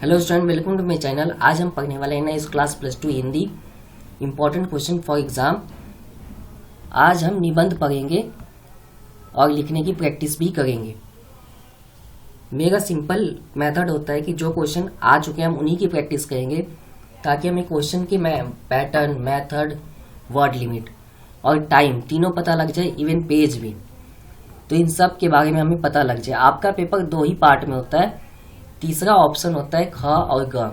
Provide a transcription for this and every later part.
Hello student, welcome to my channel. आज हम पढ़ने वाले हैं ना इस class +2 Hindi important question for exam. आज हम निबंध पढ़ेंगे और लिखने की प्रैक्टिस भी करेंगे। मेरा सिंपल मेथड होता है कि जो क्वेश्चन आ चुके हैं हम उन्हीं की प्रैक्टिस करेंगे, ताकि हमें क्वेश्चन की पैटर्न, मेथड, वर्ड लिमिट और टाइम तीनों पता लग जाए, इवन पेज भी। तो इन सब के बारे में हमें पता लग जाए। आपका पेपर 2 ही पार्ट में होता है। तीसरा ऑप्शन होता है ख और ग,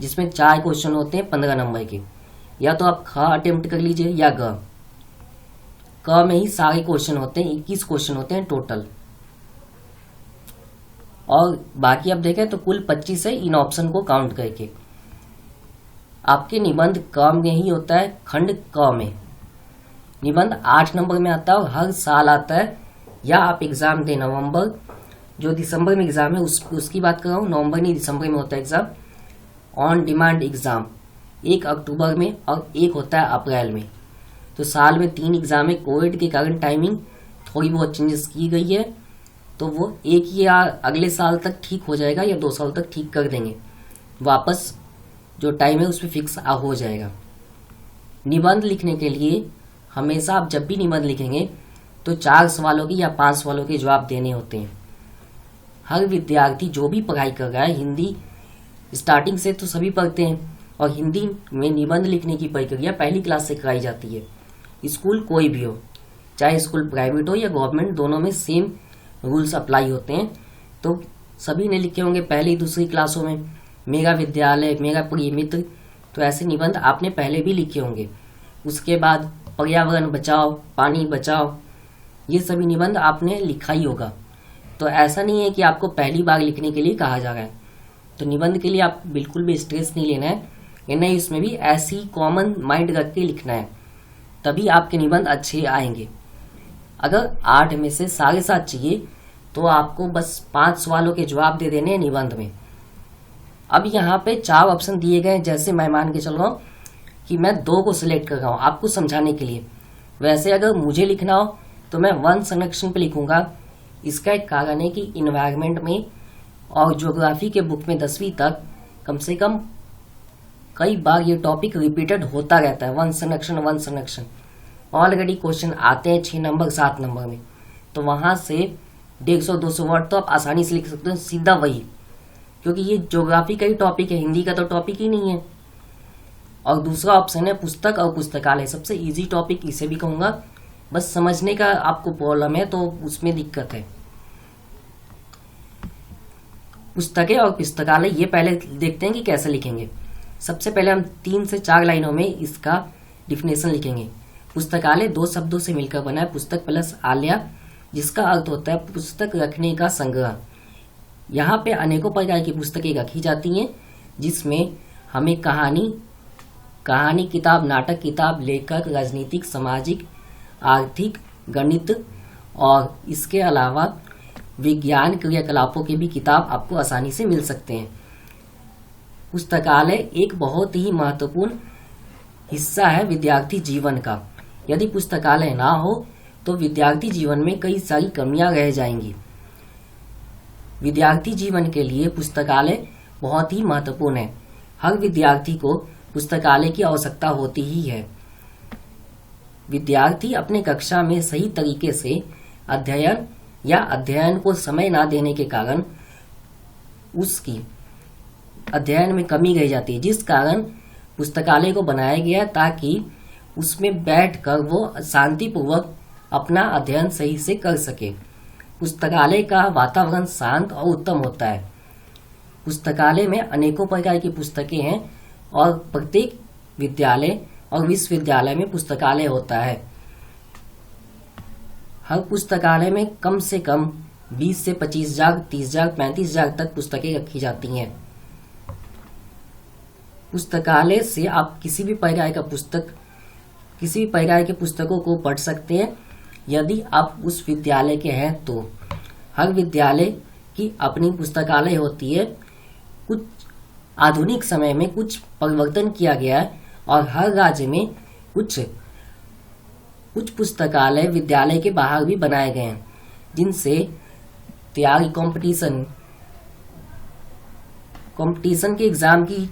जिसमें 4 क्वेश्चन होते हैं 15 नंबर के। या तो आप ख अटेम्प्ट कर लीजिए या ग। क में ही सारे क्वेश्चन होते हैं, 21 क्वेश्चन होते हैं टोटल। और बाकी आप देखें तो कुल 25 है इन ऑप्शन को काउंट करके। आपके निबंध क में ही होता है, खंड क में निबंध 8 नंबर में आता है और हर साल आता है। या आप एग्जाम दें नवंबर, जो दिसंबर में एग्जाम है उसकी बात कर रहा हूँ, नवंबर नहीं दिसंबर में होता है एग्जाम। ऑन डिमांड एग्जाम 1 अक्टूबर में और 1 होता है अप्रैल में। तो साल में 3 एग्जाम है। कोविड के कारण टाइमिंग थोड़ी बहुत चेंजेस की गई है, तो वो एक या अगले साल तक ठीक हो जाएगा या 2 साल तक ठीक कर देंगे। वापस जो टाइम है उस पर फिक्स हो जाएगा। निबंध लिखने के लिए हमेशा आप जब भी निबंध लिखेंगे तो 4 सवालों के या 5 सवालों के जवाब देने होते हैं। हर विद्यार्थी जो भी पढ़ाई कर रहा है, हिंदी स्टार्टिंग से तो सभी पढ़ते हैं, और हिंदी में निबंध लिखने की प्रक्रिया पहली क्लास से कराई जाती है। स्कूल कोई भी हो, चाहे स्कूल प्राइवेट हो या गवर्नमेंट, दोनों में सेम रूल्स अप्लाई होते हैं। तो सभी ने लिखे होंगे पहली दूसरी क्लासों में, मेरा विद्यालय, मेरा प्रिय मित्र। तो ऐसे निबंध आपने पहले भी लिखे होंगे। उसके बाद पर्यावरण बचाओ, पानी बचाओ, ये सभी निबंध आपने लिखा ही होगा। तो ऐसा नहीं है कि आपको पहली बार लिखने के लिए कहा जा रहा है। तो निबंध के लिए आप बिल्कुल भी स्ट्रेस नहीं लेना है। नहीं, इसमें भी ऐसी कॉमन माइंड रख के लिखना है, तभी आपके निबंध अच्छे आएंगे। अगर 8 में से 7.5 चाहिए तो आपको बस 5 सवालों के जवाब दे देने हैं निबंध में। अब यहाँ पे 4 ऑप्शन दिए गए हैं। जैसे मैं मान के चल रहा हूँ कि मैं 2 को सिलेक्ट कर रहा हूँ आपको समझाने के लिए। वैसे अगर मुझे लिखना हो तो मैं वन संरक्षण पे लिखूंगा। इसका एक कारण है कि इन्वायरमेंट में और ज्योग्राफी के बुक में 10वीं तक कम से कम कई बार ये टॉपिक रिपीटेड होता रहता है। वन संरक्षण ऑलरेडी क्वेश्चन आते हैं 6 नंबर 7 नंबर में। तो वहां से 150-200 वर्ड तो आप आसानी से लिख सकते हो, सीधा वही, क्योंकि ये ज्योग्राफी का ही टॉपिक है, हिंदी का तो टॉपिक ही नहीं है। और दूसरा ऑप्शन है पुस्तक और पुस्तकालय। सबसे इजी टॉपिक इसे भी कहूंगा, बस समझने का आपको प्रॉब्लम है तो उसमें दिक्कत है। पुस्तकें और पुस्तकालय ये पहले देखते हैं कि कैसे लिखेंगे। सबसे पहले हम 3 से 4 लाइनों में इसका डिफिनेशन लिखेंगे। पुस्तकालय 2 शब्दों से मिलकर बना है, पुस्तक प्लस आलया, जिसका अर्थ होता है पुस्तक रखने का संग्रह। यहाँ पे अनेकों प्रकार की पुस्तकें रखी जाती हैं, जिसमें हमें कहानी किताब, नाटक किताब, लेखक, राजनीतिक, सामाजिक, आर्थिक, गणित और इसके अलावा विज्ञान क्रियाकलापों की भी किताब आपको आसानी से मिल सकते हैं। पुस्तकालय एक बहुत ही महत्वपूर्ण हिस्सा है विद्यार्थी जीवन का। यदि पुस्तकालय ना हो तो विद्यार्थी जीवन में कई सारी कमियां रह जाएंगी। विद्यार्थी जीवन के लिए पुस्तकालय बहुत ही महत्वपूर्ण है। हर विद्यार्थी को पुस्तकालय की आवश्यकता होती ही है। विद्यार्थी अपने कक्षा में सही तरीके से अध्ययन को समय ना देने के कारण उसकी अध्ययन में कमी रह जाती है, जिस कारण पुस्तकालय को बनाया गया ताकि उसमें बैठकर वो शांतिपूर्वक अपना अध्ययन सही से कर सके। पुस्तकालय का वातावरण शांत और उत्तम होता है। पुस्तकालय में अनेकों प्रकार की पुस्तकें हैं और प्रत्येक विद्यालय और विश्वविद्यालय में पुस्तकालय होता है। हर पुस्तकालय में कम से कम 20 से 25,000, 30,000, 35,000 तक पुस्तकें रखी जाती हैं। पुस्तकालय से आप किसी भी प्रकार के पुस्तकों को पढ़ सकते हैं, यदि आप उस विद्यालय के हैं तो। हर विद्यालय की अपनी पुस्तकालय होती है। कुछ आधुनिक समय में कुछ परिवर्तन किया गया है और हर राज्य में कुछ पुस्तकालय विद्यालय के बाहर भी बनाए गए हैं, जिनसे तैयारी कंपटीशन के एग्जाम की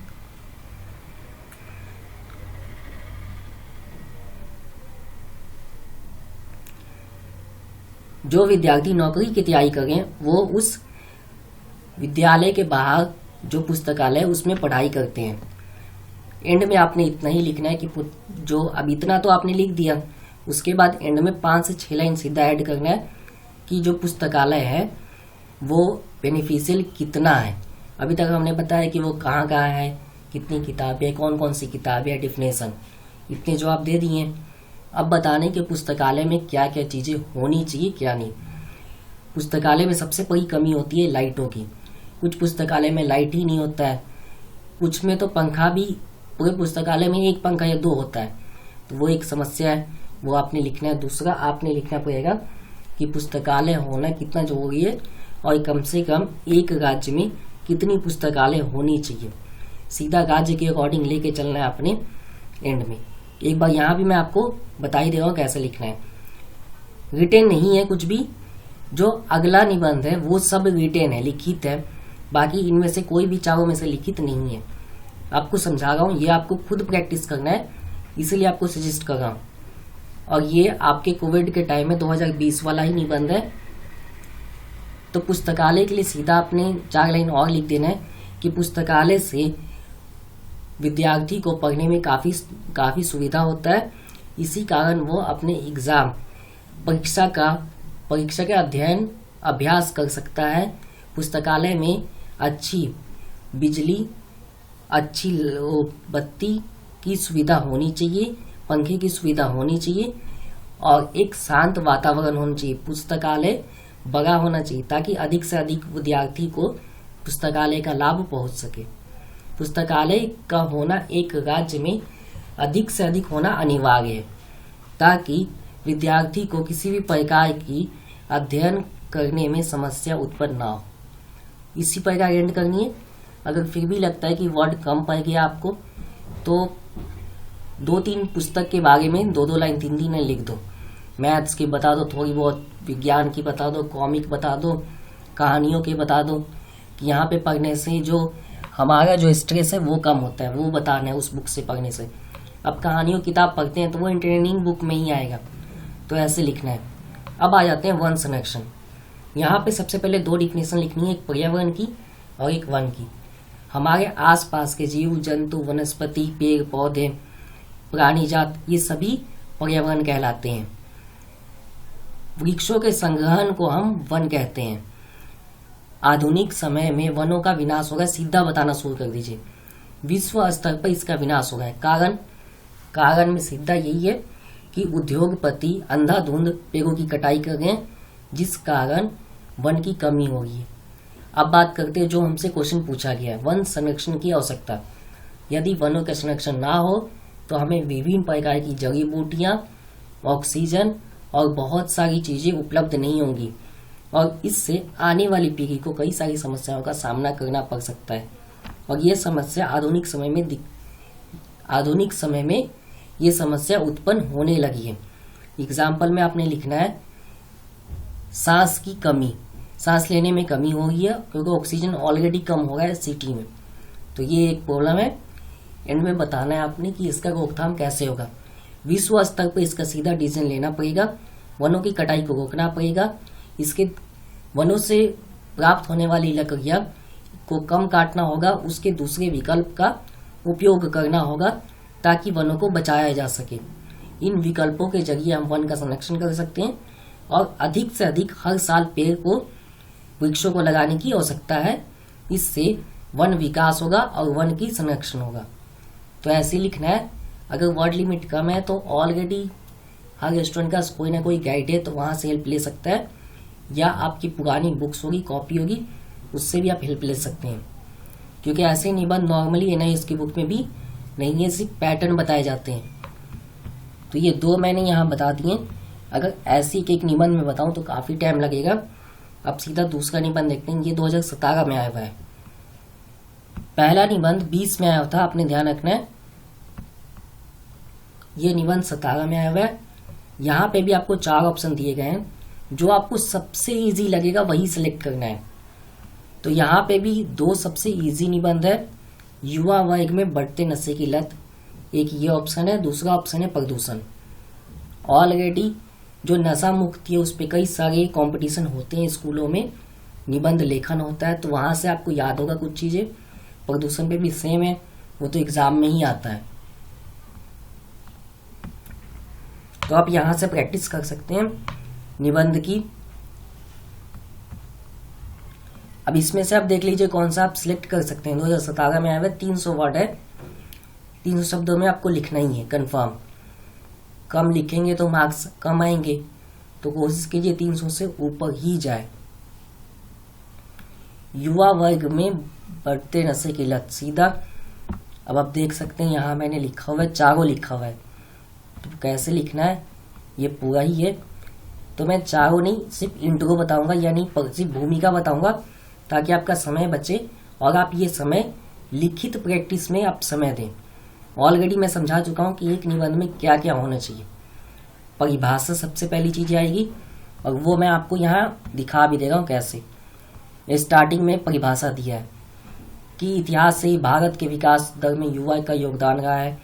जो विद्यार्थी नौकरी की तैयारी करें वो उस विद्यालय के बाहर जो पुस्तकालय उसमें पढ़ाई करते हैं। एंड में आपने इतना ही लिखना है कि जो अब इतना तो आपने लिख दिया, उसके बाद एंड में 5 से 6 लाइन सीधा ऐड करना है कि जो पुस्तकालय है वो बेनिफिशियल कितना है। अभी तक हमने बताया कि वो कहाँ कहाँ है, कितनी किताबें, कौन कौन सी किताबें, डेफिनेशन, इतने जवाब दे दिए। अब बताने कि पुस्तकालय में क्या क्या चीज़ें होनी चाहिए क्या नहीं। पुस्तकालय में सबसे बड़ी कमी होती है लाइटों की। कुछ पुस्तकालय में लाइट ही नहीं होता है, कुछ में तो पंखा भी, पूरे पुस्तकालय में 1 पंखा या 2 होता है, तो वो एक समस्या है, वो आपने लिखना है। दूसरा आपने लिखना पड़ेगा कि पुस्तकालय होना कितना जरूरी है और कम से कम एक राज्य में कितनी पुस्तकालय होनी चाहिए। सीधा राज्य के अकॉर्डिंग लेके चलना है अपने एंड में। एक बार यहाँ भी मैं आपको बता ही दे रहा हूँ कैसे लिखना है। रिटेन नहीं है कुछ भी, जो अगला निबंध है वो सब रिटेन है, लिखित है, बाकी इनमें से कोई भी चारों में से लिखित नहीं है। आपको समझा रहा हूँ, ये आपको खुद प्रैक्टिस करना है, इसलिए आपको सजेस्ट कर रहा हूँ। और ये आपके कोविड के टाइम में 2020 वाला ही निबंध है। तो पुस्तकालय के लिए सीधा आपने 4 लाइन और लिख देना है कि पुस्तकालय से विद्यार्थी को पढ़ने में काफी सुविधा होता है। इसी कारण वो अपने एग्जाम परीक्षा का अभ्यास कर सकता है। पुस्तकालय में अच्छी बिजली, अच्छी बत्ती की सुविधा होनी चाहिए, पंखे की सुविधा होनी चाहिए और एक शांत वातावरण होना चाहिए। पुस्तकालय बड़ा होना चाहिए ताकि अधिक से अधिक विद्यार्थी को पुस्तकालय का लाभ पहुंच सके। पुस्तकालय का होना एक राज्य में अधिक से अधिक होना अनिवार्य है ताकि विद्यार्थी को किसी भी प्रकार की अध्ययन करने में समस्या उत्पन्न ना हो। इसी प्रकार एंड करनी है। अगर फिर भी लगता है कि वर्ड कम पड़ गया आपको, तो 2-3 पुस्तक के बारे में 2-2 लाइन 3-3 लाइन लिख दो। मैथ्स की बता दो, थोड़ी बहुत विज्ञान की बता दो, कॉमिक बता दो, कहानियों के बता दो कि यहाँ पे पढ़ने से जो हमारा जो स्ट्रेस है वो कम होता है, वो बताना है उस बुक से पढ़ने से। अब कहानियों किताब पढ़ते हैं तो वो इंटरटेनिंग बुक में ही आएगा, तो ऐसे लिखना है। अब आ जाते हैं वन संरक्षण। यहाँ पे सबसे पहले 2 डिफिनेशन लिखनी है, एक पर्यावरण की और एक वन की। हमारे आसपास के जीव जंतु, वनस्पति, पेड़ पौधे, प्राणी जात, ये सभी पर्यावरण कहलाते हैं। वृक्षों के संग्रहण को हम वन कहते हैं। आधुनिक समय में वनों का विनाश हो रहा है, सीधा बताना शुरू कर दीजिए। विश्व स्तर पर इसका विनाश हो रहा है। कारण में सीधा यही है कि उद्योगपति अंधाधुंध पेड़ों की कटाई कर रहे हैं, जिस कारण वन की कमी हो रही है। अब बात करते हैं जो हमसे क्वेश्चन पूछा गया है, वन संरक्षण की आवश्यकता। यदि वनों का संरक्षण ना हो तो हमें विभिन्न प्रकार की जड़ी बूटियां, ऑक्सीजन और बहुत सारी चीजें उपलब्ध नहीं होंगी और इससे आने वाली पीढ़ी को कई सारी समस्याओं का सामना करना पड़ सकता है। और ये समस्या आधुनिक समय में ये समस्या उत्पन्न होने लगी है। एग्जाम्पल में आपने लिखना है सांस की कमी, सांस लेने में कमी हो रही है क्योंकि ऑक्सीजन ऑलरेडी कम हो रहा है सिटी में, तो ये एक प्रॉब्लम है। एंड में बताना है आपने कि इसका रोकथाम कैसे होगा। विश्व स्तर पर इसका सीधा डिसीजन लेना पड़ेगा, वनों की कटाई को रोकना पड़ेगा, इसके वनों से प्राप्त होने वाली लकड़ियां को कम काटना होगा, उसके दूसरे विकल्प का उपयोग करना होगा ताकि वनों को बचाया जा सके। इन विकल्पों के जरिए हम वन का संरक्षण कर सकते हैं और अधिक से अधिक हर साल पेड़ को, वृक्षों को लगाने की आवश्यकता है। इससे वन विकास होगा और वन की संरक्षण होगा। तो ऐसे लिखना है। अगर वर्ड लिमिट कम है तो ऑलरेडी हर स्टूडेंट का कोई ना कोई गाइड है, तो वहां से हेल्प ले सकता है, या आपकी पुरानी बुक्स होगी, कॉपी होगी, उससे भी आप हेल्प ले सकते हैं। क्योंकि ऐसे निबंध नॉर्मली एनआईएस की बुक में भी नहीं है, सिर्फ पैटर्न बताए जाते हैं। तो ये 2 मैंने यहाँ बता दिए। अगर ऐसी एक निबंध में बताऊं तो काफी टाइम लगेगा। अब सीधा दूसरा निबंध देखते हैं। ये 2017 में आया हुआ है। पहला निबंध 20 में आया था, आपने ध्यान रखना है। ये निबंध 17 में आया हुआ है। यहाँ पे भी आपको 4 ऑप्शन दिए गए हैं, जो आपको सबसे इजी लगेगा वही सिलेक्ट करना है। तो यहाँ पे भी दो सबसे इजी निबंध है। युवा वर्ग में बढ़ते नशे की लत, एक ये ऑप्शन है, दूसरा ऑप्शन है प्रदूषण। ऑलरेडी जो नशा मुक्ति है उस पर कई सारे कंपटीशन होते हैं स्कूलों में, निबंध लेखन होता है, तो वहां से आपको याद होगा कुछ चीजें। प्रदूषण पे भी सेम है, वो तो एग्जाम में ही आता है, तो आप यहां से प्रैक्टिस कर सकते हैं निबंध की। अब इसमें से आप देख लीजिए कौन सा आप सिलेक्ट कर सकते हैं। 2017 में आया हुआ 300 वर्ड है, 300 शब्दों में आपको लिखना ही है कंफर्म। कम लिखेंगे तो मार्क्स कम आएंगे, तो कोशिश कीजिए 300 से ऊपर ही जाए। युवा वर्ग में बढ़ते नशे की लत, सीधा अब आप देख सकते हैं यहाँ मैंने लिखा हुआ है, चारों लिखा हुआ है, तो कैसे लिखना है ये पूरा ही है। तो मैं चारों नहीं, सिर्फ इंट्रो बताऊंगा, यानी सिर्फ भूमिका बताऊंगा, ताकि आपका समय बचे और आप ये समय लिखित प्रैक्टिस में आप समय दें। ऑलरेडी मैं समझा चुका हूं कि एक निबंध में क्या क्या होना चाहिए। परिभाषा सबसे पहली चीज आएगी, और वो मैं आपको यहाँ दिखा भी दे रहा हूँ कैसे। स्टार्टिंग में परिभाषा दिया है कि इतिहास से ही भारत के विकास दर में युवा का योगदान रहा है।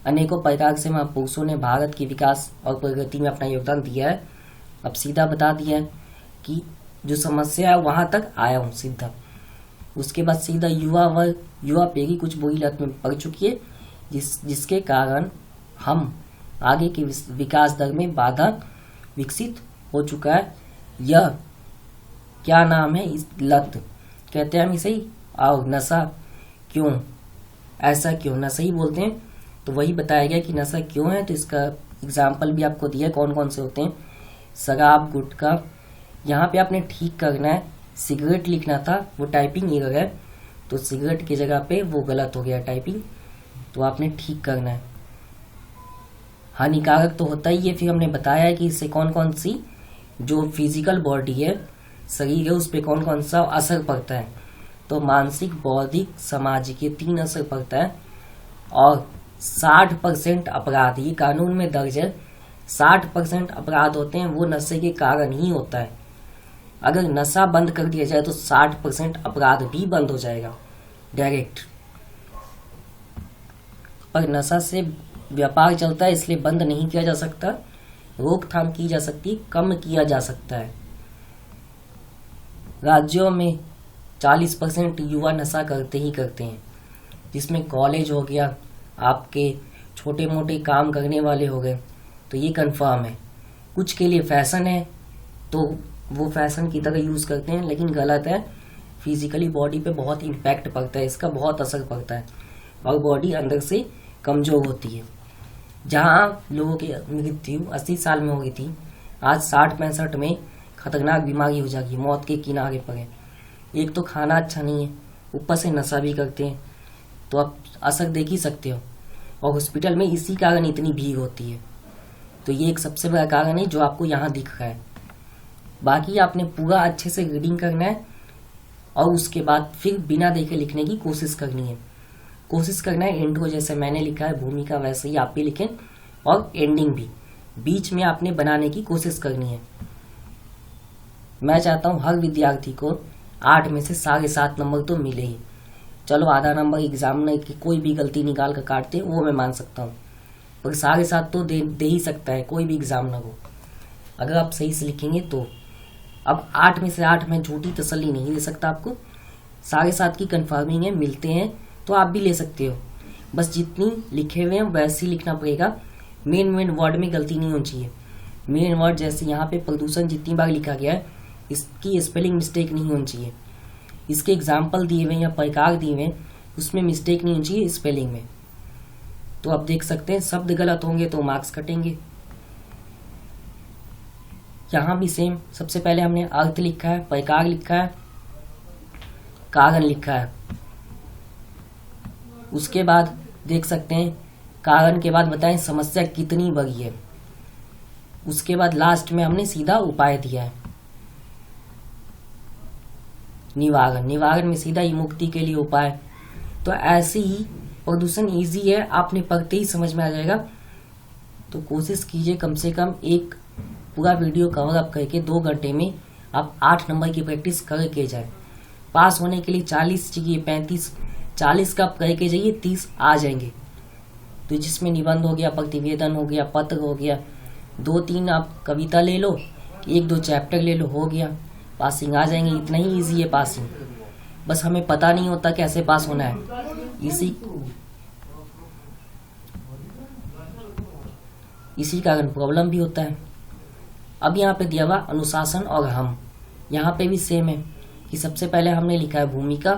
अनेकों प्रकार से महापुरुषों ने भारत के विकास और प्रगति में अपना योगदान दिया है। अब सीधा बता दिया है कि जो समस्या है वहां तक आया हूँ सीधा। उसके बाद सीधा युवा पीढ़ी कुछ बुरी लत में पड़ चुकी है, जिसके कारण हम आगे के विकास दर में बाधा विकसित हो चुका है। यह क्या नाम है इस लत, कहते हैं हम इसे ही आओ नशा। क्यों ऐसा, क्यों नशा ही बोलते हैं, तो वही बताया गया कि नशा क्यों है। तो इसका एग्जाम्पल भी आपको दिया है कौन कौन से होते हैं। शराब, गुटखा, यहाँ पे आपने ठीक करना है, सिगरेट लिखना था वो टाइपिंग एरर है, तो सिगरेट की जगह पे वो गलत हो गया टाइपिंग, तो आपने ठीक करना है। हानिकारक तो होता ही है, फिर हमने बताया है कि इससे कौन कौन सी जो फिजिकल बॉडी है, शरीर है, उस पर कौन कौन सा असर पड़ता है। तो मानसिक, बौद्धिक, सामाजिक, ये 3 असर पड़ता है। और 60% अपराध, ये कानून में दर्ज है, 60% अपराध होते हैं वो नशे के कारण ही होता है। अगर नशा बंद कर दिया जाए तो 60% अपराध भी बंद हो जाएगा डायरेक्ट। पर नशा से व्यापार चलता है, इसलिए बंद नहीं किया जा सकता, रोकथाम की जा सकती, कम किया जा सकता है। राज्यों में 40% युवा नशा करते ही करते हैं, जिसमें कॉलेज हो गया, आपके छोटे मोटे काम करने वाले हो गए, तो ये कंफर्म है। कुछ के लिए फैशन है तो वो फैशन की तरह यूज करते हैं, लेकिन गलत है। फिजिकली बॉडी पे बहुत इम्पैक्ट पड़ता है, इसका बहुत असर पड़ता है, और बॉडी अंदर से कमजोर होती है। जहाँ लोगों की मृत्यु 80 साल में हो गई थी, आज 60-65 में खतरनाक बीमारी हो जाएगी, मौत के किनारे पर है। एक तो खाना अच्छा नहीं है, ऊपर से नशा भी करते हैं, तो आप असर देख ही सकते हो। और हॉस्पिटल में इसी कारण इतनी भीड़ होती है, तो ये एक सबसे बड़ा कारण है जो आपको यहाँ दिख रहा है। बाकी आपने पूरा अच्छे से रीडिंग करना है, और उसके बाद फिर बिना देखे लिखने की कोशिश करनी है। कोशिश करना है इंट्रो जैसे मैंने लिखा है, भूमिका वैसे ही आप भी लिखें, और एंडिंग भी बीच में आपने बनाने की कोशिश करनी है। मैं चाहता हूँ हर विद्यार्थी को 8 में से 7.5 नंबर तो मिले ही। चलो आधा नंबर एग्जामिनर की कोई भी गलती निकाल कर काटते हैं, वो मैं मान सकता हूँ, पर 7.5 तो दे ही सकता है कोई भी एग्जामिनर को, अगर आप सही से लिखेंगे तो। अब 8 में से 8 में झूठी तसल्ली नहीं दे सकता आपको, 7.5 की कंफर्मिंग है, मिलते हैं तो आप भी ले सकते हो। बस जितनी लिखे हुए हैं वैसे ही लिखना पड़ेगा, मेन वर्ड में गलती नहीं होनी चाहिए। मेन वर्ड जैसे यहाँ पे प्रदूषण जितनी बार लिखा गया है, इसकी स्पेलिंग मिस्टेक नहीं होनी चाहिए। इसके एग्जाम्पल दिए हुए या प्रकार दिए हुए उसमें मिस्टेक नहीं होनी चाहिए स्पेलिंग में। तो आप देख सकते हैं शब्द गलत होंगे तो मार्क्स कटेंगे। यहाँ भी सेम, सबसे पहले हमने अर्थ लिखा है, प्रकार लिखा है, कारण लिखा है। उसके बाद देख सकते हैं कारण के बाद बताएं समस्या कितनी बड़ी है। उसके बाद लास्ट में हमने सीधा उपाय दिया है, निवारण में सीधा ही मुक्ति के लिए उपाय। तो ऐसे ही प्रदूषण इजी है, आपने पढ़ते ही समझ में आ जाएगा। तो कोशिश कीजिए कम से कम एक पूरा वीडियो कवर अप करके 2 घंटे में आप 8 नंबर की प्रैक्टिस करके जाए। पास होने के लिए 40 चाहिए, 35, 40 का आप करके जाइए, 30 आ जाएंगे। तो जिसमें निबंध हो गया, प्रतिवेदन हो गया, पत्र हो गया, 2-3 आप कविता ले लो, 1-2 चैप्टर ले लो, हो गया, पासिंग आ जाएंगे। इतना ही इजी है पासिंग, बस हमें पता नहीं होता कैसे पास होना है। इसी कारण प्रॉब्लम भी होता है। अब यहाँ पे दिया हुआ अनुशासन और हम, यहाँ पे भी सेम है कि सबसे पहले हमने लिखा है भूमिका,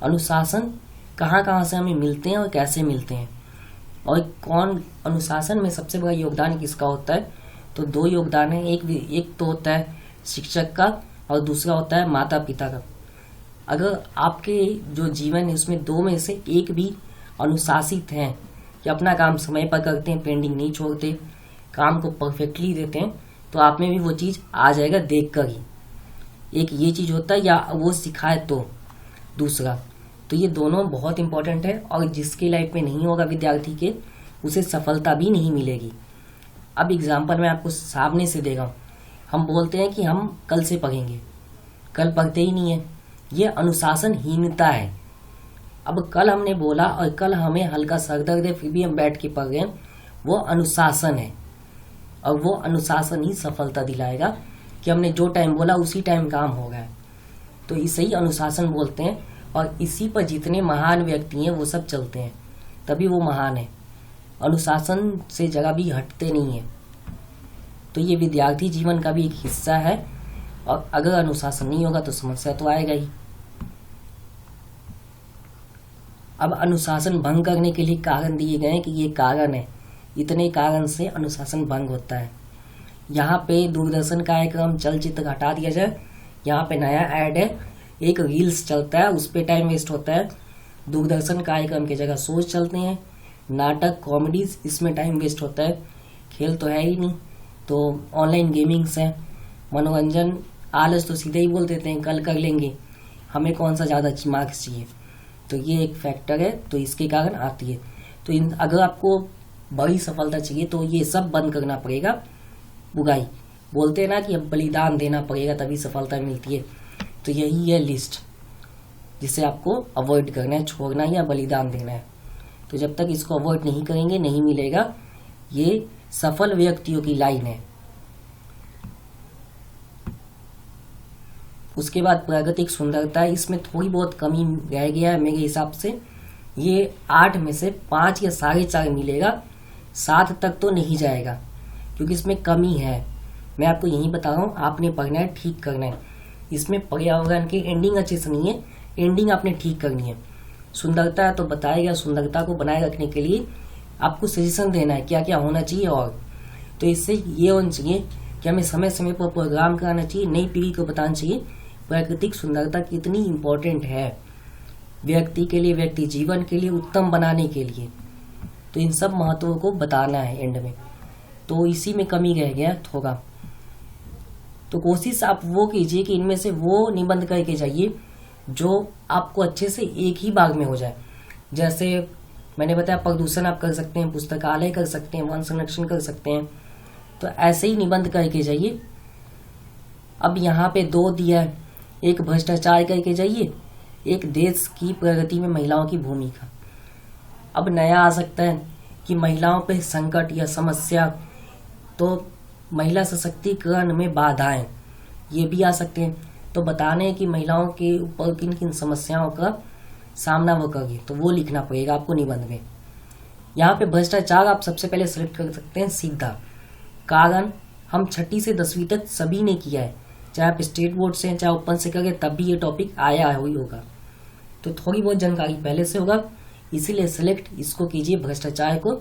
अनुशासन कहाँ कहाँ से हमें मिलते हैं और कैसे मिलते हैं, और कौन अनुशासन में सबसे बड़ा योगदान किसका होता है। तो 2 योगदान है, एक तो होता है शिक्षक का और दूसरा होता है माता पिता का। अगर आपके जो जीवन है उसमें 2 में से एक भी अनुशासित हैं कि अपना काम समय पर करते हैं, पेंडिंग नहीं छोड़ते, काम को परफेक्टली देते हैं, तो आप में भी वो चीज़ आ जाएगा देख कर ही। एक ये चीज़ होता है, या वो सिखाए तो दूसरा, तो ये दोनों बहुत इंपॉर्टेंट है। और जिसके लाइफ में नहीं होगा विद्यार्थी के, उसे सफलता भी नहीं मिलेगी। अब एग्जाम्पल मैं आपको सामने से दे रहा हूँ। हम बोलते हैं कि हम कल से पढ़ेंगे, कल पढ़ते ही नहीं है, ये अनुशासनहीनता है। अब कल हमने बोला और कल हमें हल्का सर दर्द है फिर भी हम बैठ के पढ़ रहे हैं, वो अनुशासन है। और वो अनुशासन ही सफलता दिलाएगा कि हमने जो टाइम बोला उसी टाइम काम हो गया। तो इसे ही अनुशासन बोलते हैं, और इसी पर जितने महान व्यक्ति हैं वो सब चलते हैं, तभी वो महान है। अनुशासन से जगह भी हटते नहीं है। तो ये विद्यार्थी जीवन का भी एक हिस्सा है, और अगर अनुशासन नहीं होगा तो समस्या तो आएगा ही। अब अनुशासन भंग करने के लिए कारण दिए गए हैं कि ये कारण है, इतने कारण से अनुशासन भंग होता है। यहाँ पे दूरदर्शन कार्यक्रम, चलचित्र हटा दिया जाए, यहाँ पे नया ऐड है, एक रील्स चलता है, उस पर टाइम वेस्ट होता है। दूरदर्शन कार्यक्रम की जगह शोज चलते हैं, नाटक, कॉमेडीज, इसमें टाइम वेस्ट होता है। खेल तो है ही नहीं, तो ऑनलाइन गेमिंग्स है, मनोरंजन, आलस तो सीधे ही बोल देते हैं कल कर लेंगे, हमें कौन सा ज़्यादा मार्क्स चाहिए। तो ये एक फैक्टर है, तो इसके कारण आती है। तो अगर आपको बड़ी सफलता चाहिए तो ये सब बंद करना पड़ेगा। बुराई बोलते हैं ना कि अब बलिदान देना पड़ेगा तभी सफलता मिलती है, तो यही है लिस्ट जिसे आपको अवॉइड करना है, छोड़ना है या बलिदान देना है। तो जब तक इसको अवॉइड नहीं करेंगे नहीं मिलेगा। ये सफल व्यक्तियों की लाइन है। उसके बाद प्राकृतिक सुंदरता, इसमें थोड़ी बहुत कमी रह गया है मेरे हिसाब से। ये 8 में से 5 या 4.5 मिलेगा, 7 तक तो नहीं जाएगा क्योंकि इसमें कमी है। मैं आपको यही बता रहा हूँ, आपने पढ़ना है, ठीक करना है। इसमें पर्यावरण की एंडिंग अच्छे से नहीं है, एंडिंग आपने ठीक करनी है। सुंदरता तो बताएगा, सुंदरता को बनाए रखने के लिए आपको सजेशन देना है क्या क्या होना चाहिए। और तो इससे ये होना चाहिए कि हमें समय समय पर प्रोग्राम कराना चाहिए, नई पीढ़ी को बताना चाहिए प्राकृतिक सुंदरता कितनी इम्पोर्टेंट है व्यक्ति के लिए, व्यक्ति जीवन के लिए उत्तम बनाने के लिए। तो इन सब महत्वों को बताना है एंड में। तो इसी में कमी रह गया थोड़ा। तो कोशिश आप वो कीजिए कि इनमें से वो निबंध करके जाइए जो आपको अच्छे से एक ही भाग में हो जाए। जैसे मैंने बताया प्रदूषण आप कर सकते हैं, पुस्तकालय कर सकते हैं, वन संरक्षण कर सकते हैं। तो ऐसे ही निबंध करके जाइए। अब यहाँ पे 2 दिया है, एक भ्रष्टाचार करके जाइए, एक देश की प्रगति में महिलाओं की भूमिका। अब नया आ सकता है कि महिलाओं पे संकट या समस्या, तो महिला सशक्तिकरण में बाधाएं, ये भी आ सकते हैं। तो बताने कि महिलाओं के ऊपर किन किन समस्याओं का सामना वो करेगी, तो वो लिखना पड़ेगा आपको निबंध में। यहाँ पे भ्रष्टाचार आप सबसे पहले सिलेक्ट कर सकते हैं सीधा, कारण हम 6ठी से 10वीं तक सभी ने किया है, चाहे आप स्टेट बोर्ड से चाहे ओपन से करें, तब भी ये टॉपिक आया हुई होगा। तो थोड़ी बहुत जानकारी पहले से होगा, इसीलिए सिलेक्ट इसको कीजिए। भ्रष्टाचार को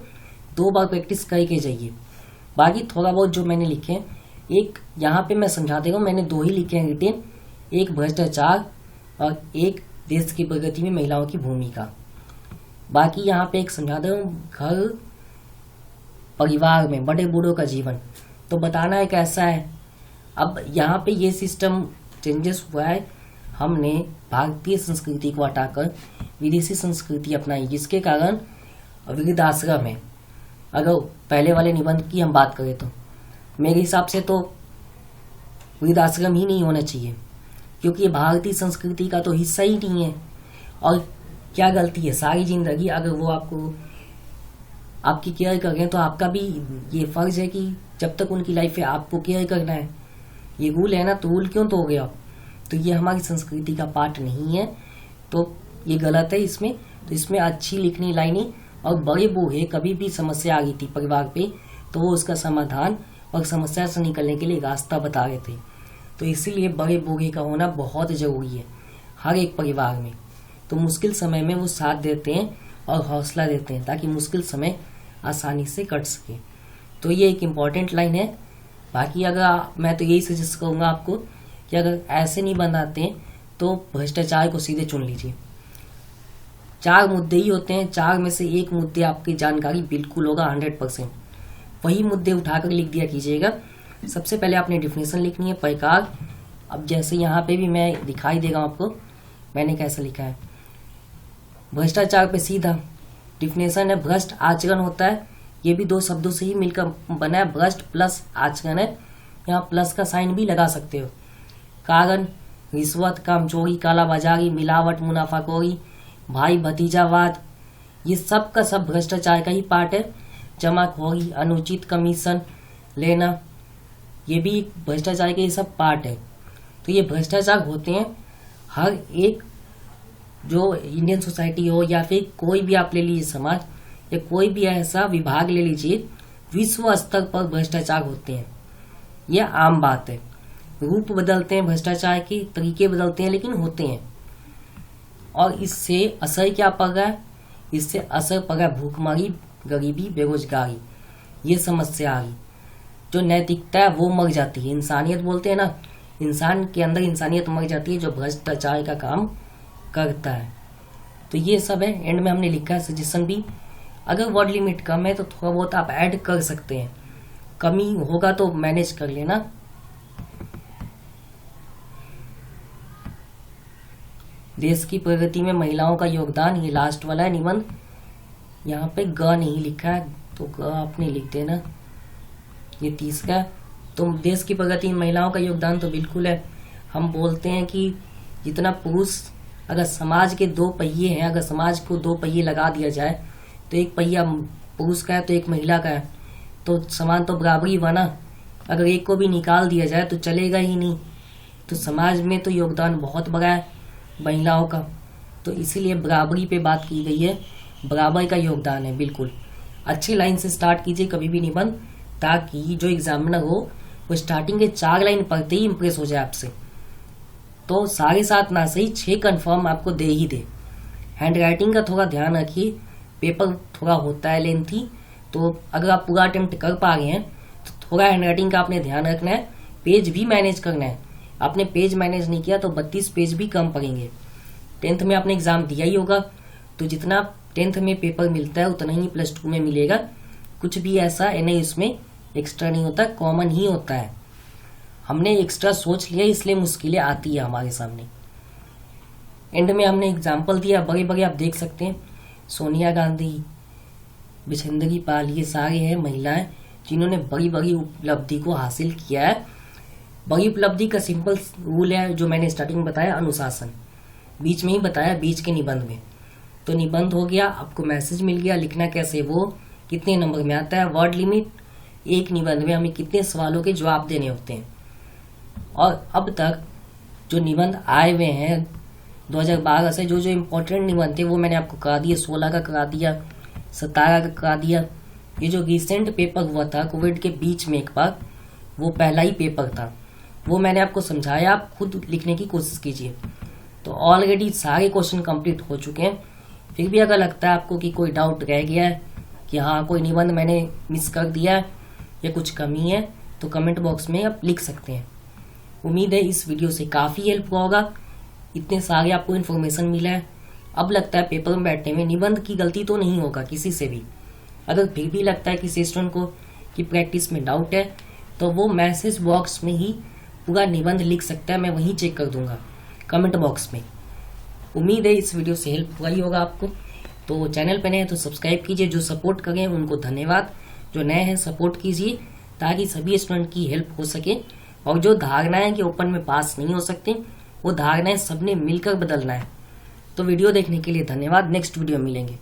2 बार प्रैक्टिस करके जाइए। बाकी थोड़ा बहुत जो मैंने लिखे हैं, एक यहाँ पे मैं समझा देगा, मैंने 2 ही लिखे हैं रिटेन, एक भ्रष्टाचार और एक देश की प्रगति में महिलाओं की भूमिका। बाकी यहाँ पे एक समझा दे घर परिवार में बड़े बूढ़ों का जीवन, तो बताना है कैसा है। अब यहाँ पे ये सिस्टम चेंजेस हुआ है, हमने भारतीय संस्कृति को हटाकर विदेशी संस्कृति अपनाई, जिसके कारण वृद्धाश्रम है। अगर पहले वाले निबंध की हम बात करें तो मेरे हिसाब से तो वृद्धाश्रम ही नहीं होना चाहिए, क्योंकि ये भारतीय संस्कृति का तो हिस्सा ही नहीं है। और क्या गलती है, सारी जिंदगी अगर वो आपको आपकी केयर करें तो आपका भी ये फर्ज है कि जब तक उनकी लाइफ है आपको केयर करना है। ये रूल है ना, तो रूल क्यों तो हो गया? तो ये हमारी संस्कृति का पार्ट नहीं है, तो ये गलत है इसमें। तो इसमें अच्छी लिखनी लाइनें, और बड़े बूढ़े कभी भी समस्या आ गई थी परिवार पे तो वो उसका समाधान और समस्या से निकलने के लिए रास्ता बता रहे थे। तो इसीलिए बड़े बूढ़े का होना बहुत ज़रूरी है हर एक परिवार में। तो मुश्किल समय में वो साथ देते हैं और हौसला देते हैं ताकि मुश्किल समय आसानी से कट सके। तो ये एक इम्पॉर्टेंट लाइन है। बाकी अगर मैं तो यही सजेस्ट करूँगा आपको कि अगर ऐसे नहीं बनाते हैं तो भ्रष्टाचार को सीधे चुन लीजिए। 4 मुद्दे ही होते हैं, 4 में से एक मुद्दे आपकी जानकारी बिल्कुल होगा 100%। वही मुद्दे उठाकर लिख दिया कीजिएगा। सबसे पहले आपने डिफिनेशन लिखनी है, प्रकार। अब जैसे यहाँ पे भी मैं दिखाई देगा आपको मैंने कैसे लिखा है। भ्रष्टाचार पे सीधा डिफिनेशन है, भ्रष्ट आचरण होता है। ये भी 2 शब्दों से ही मिलकर बना है, भ्रष्ट प्लस आचरण है। यहाँ प्लस का साइन भी लगा सकते हो। कारण रिश्वत, कामचोरी, कालाबाजारी, मिलावट, मुनाफाखोरी, भाई भतीजावाद, ये सब का सब भ्रष्टाचार का ही पार्ट है। जमाखोरी, अनुचित कमीशन लेना, ये भी भ्रष्टाचार के सब पार्ट है। तो ये भ्रष्टाचार होते हैं हर एक, जो इंडियन सोसाइटी हो या फिर कोई भी आप ले लीजिए समाज, या कोई भी ऐसा विभाग ले लीजिए, विश्व स्तर पर भ्रष्टाचार होते हैं। यह आम बात है। रूप बदलते हैं, भ्रष्टाचार के तरीके बदलते हैं, लेकिन होते हैं। और इससे असर क्या पड़ रहा है? इससे असर पड़ रहा है भूखमरी, गरीबी, बेरोजगारी, ये समस्या आ गई। जो नैतिकता है वो मर जाती है, इंसानियत बोलते हैं ना, इंसान के अंदर इंसानियत मर जाती है जो भ्रष्टाचार का काम करता है। तो ये सब है। एंड में हमने लिखा है सजेशन भी, अगर वर्ड लिमिट कम है तो थोड़ा बहुत आप ऐड कर सकते हैं, कमी होगा तो मैनेज कर लेना। देश की प्रगति में महिलाओं का योगदान, ये लास्ट वाला है निबंध। यहाँ पे ग नहीं लिखा है तो ग आपने लिख देना, ये 30 का। तो देश की प्रगति में महिलाओं का योगदान तो बिल्कुल है। हम बोलते हैं कि जितना पुरुष, अगर समाज के 2 पहिए हैं, अगर समाज को 2 पहिए लगा दिया जाए तो एक पहिया पुरुष का है तो एक महिला का है, तो समान तो बराबरी बना। अगर एक को भी निकाल दिया जाए तो चलेगा ही नहीं। तो समाज में तो योगदान बहुत बड़ा है महिलाओं का, तो इसीलिए बराबरी पे बात की गई है, बराबर का योगदान है। बिल्कुल अच्छी लाइन से स्टार्ट कीजिए कभी भी निबंध, ताकि जो एग्जामिनर हो वो स्टार्टिंग के 4 लाइन पढ़ते ही इंप्रेस हो जाए आपसे। तो 7.5 ना सही 6 कंफर्म आपको दे ही दे। हैंड राइटिंग का थोड़ा ध्यान रखिए, पेपर थोड़ा होता है लेंथी, तो अगर आप पूरा अटेम्प्ट कर पा रहे हैं तो थोड़ा हैंड राइटिंग का आपने ध्यान रखना है। पेज भी मैनेज करना है। आपने पेज मैनेज नहीं किया तो 32 पेज भी कम पड़ेंगे। 10th में आपने एग्जाम दिया ही होगा, तो जितना 10th में पेपर मिलता है उतना ही +2 में मिलेगा। कुछ भी ऐसा नहीं इसमें एक्स्ट्रा नहीं होता, कॉमन ही होता है। हमने एक्स्ट्रा सोच लिया इसलिए मुश्किलें आती है हमारे सामने। एंड में हमने एग्जाम्पल दिया, बड़े बड़े आप देख सकते हैं, सोनिया गांधी, बिछेंद्री पाल, ये सारे हैं महिलाएं जिन्होंने बड़ी बड़ी उपलब्धि को हासिल किया है। बड़ी उपलब्धि का सिंपल रूल है जो मैंने स्टार्टिंग में बताया, अनुशासन। बीच में ही बताया, बीच के निबंध में। तो निबंध हो गया, आपको मैसेज मिल गया, लिखना कैसे वो कितने नंबर में आता है। वर्ड लिमिट, एक निबंध में हमें कितने सवालों के जवाब देने होते हैं। और अब तक जो निबंध आए हुए हैं 2012 से, जो जो इम्पोर्टेंट निबंध थे वो मैंने आपको करा दिया। 16 का करा दिया, 17 का करा दिया। ये जो रिसेंट पेपर हुआ था कोविड के बीच में एक बार, वो पहला ही पेपर था, वो मैंने आपको समझाया, आप खुद लिखने की कोशिश कीजिए। तो ऑलरेडी सारे क्वेश्चन कंप्लीट हो चुके हैं। फिर भी अगर लगता है आपको कि कोई डाउट रह गया है कि हाँ कोई निबंध मैंने मिस कर दिया है या कुछ कमी है, तो कमेंट बॉक्स में आप लिख सकते हैं। उम्मीद है इस वीडियो से काफ़ी हेल्प होगा। इतने सारे आपको इन्फॉर्मेशन मिला है, अब लगता है पेपर में बैठने में निबंध की गलती तो नहीं होगा किसी से भी। अगर फिर भी लगता है किसी स्टूडेंट को कि प्रैक्टिस में डाउट है, तो वो मैसेज बॉक्स में ही पूरा निबंध लिख सकता है, मैं वहीं चेक कर दूंगा कमेंट बॉक्स में। उम्मीद है इस वीडियो से हेल्प हुआ ही होगा आपको। तो चैनल पर नए हैं तो सब्सक्राइब कीजिए, जो सपोर्ट करें उनको धन्यवाद, जो नए हैं सपोर्ट कीजिए ताकि सभी स्टूडेंट की हेल्प हो सके। और जो धारणाएं कि ओपन में पास नहीं हो सकती, वो धारणाएं सबने मिलकर बदलना है। तो वीडियो देखने के लिए धन्यवाद। नेक्स्ट वीडियो मिलेंगे।